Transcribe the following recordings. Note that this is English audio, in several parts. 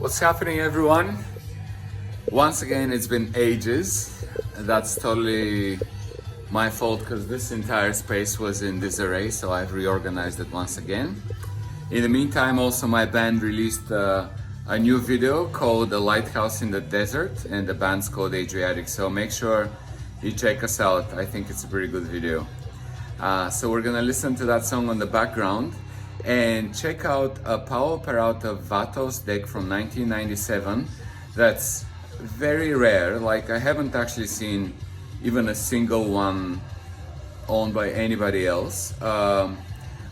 What's happening, everyone? Once again, it's been ages. That's totally my fault because this entire space was in disarray, so I've reorganized it once again. In the meantime, also my band released a new video called The Lighthouse in the Desert, and the band's called ADRIATIC, so make sure you check us out. I think it's a pretty good video. So we're gonna listen to that song on the background and check out a Powell Vatos deck from 1997 that's very rare. Like, I haven't actually seen even a single one owned by anybody else. I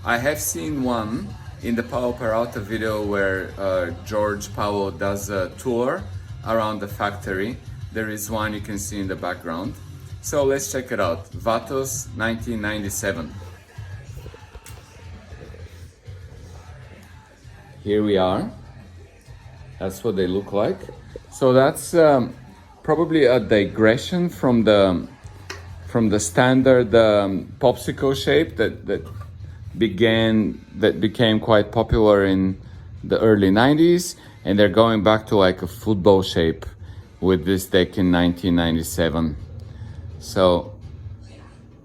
have seen one in the Powell video where George Powell does a tour around the factory. There is one you can see in the background. So let's check it out. Vatos 1997. Here we are. That's what they look like. So that's probably a digression from the standard popsicle shape that became quite popular in the early 90s, and they're going back to like a football shape with this deck in 1997. So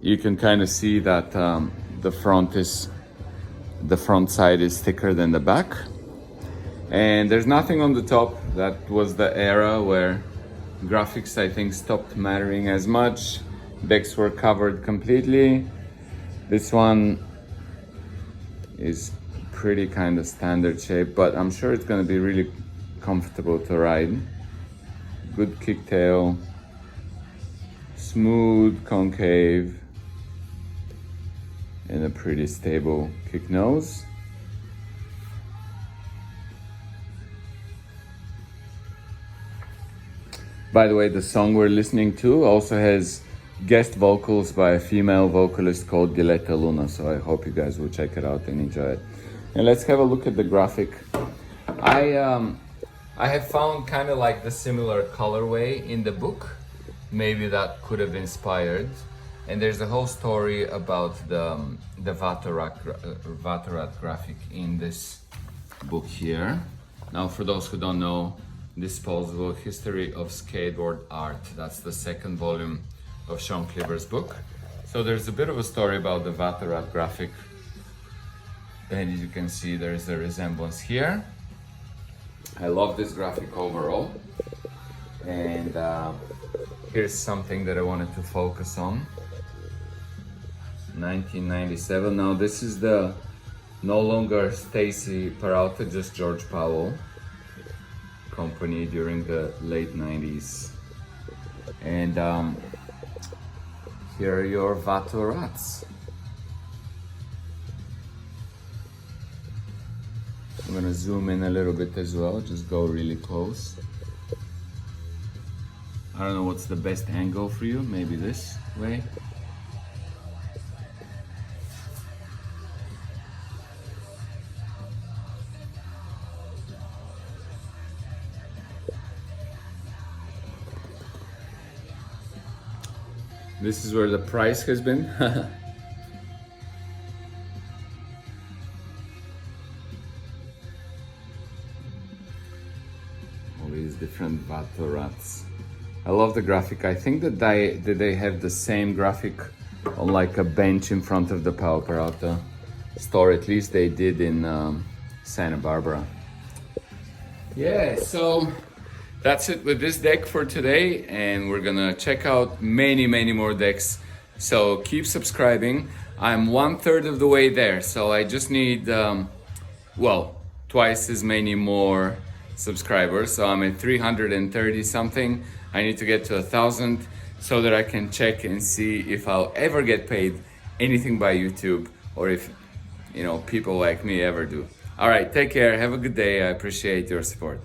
you can kind of see that the front side is thicker than the back, and there's nothing on the top. That was the era where graphics, I think, stopped mattering as much. Decks were covered completely. This one is pretty kind of standard shape, but I'm sure it's going to be really comfortable to ride. Good kicktail, smooth concave, and a pretty stable kick nose. By the way, the song we're listening to also has guest vocals by a female vocalist called Diletta Luna, so I hope you guys will check it out and enjoy it. And let's have a look at the graphic. I have found kind of like the similar colorway in the book. Maybe that could have inspired. And there's a whole story about the Vatos graphic in this book here. Now, for those who don't know, Disposable History of Skateboard Art. That's the second volume of Sean Cliver's book. So there's a bit of a story about the Vatos graphic. And as you can see, there's a resemblance here. I love this graphic overall. And here's something that I wanted to focus on. 1997. Now this is the no longer Stacy Peralta, just George Powell company during the late 90s. And here are your Vatos. I'm gonna zoom in a little bit as well, just go really close. I don't know what's the best angle for you, maybe this way. This is where the price has been. All these different Vatos. I love the graphic. I think that they have the same graphic on like a bench in front of the Powell Peralta store. At least they did in Santa Barbara. Yeah, so that's it with this deck for today, and we're gonna check out many more decks. So keep subscribing. I'm 1/3 of the way there, so I just need twice as many more subscribers. So I'm at 330 something. I need to get to 1,000 so that I can check and see if I'll ever get paid anything by YouTube, or if people like me ever do. All right, take care, have a good day. I appreciate your support.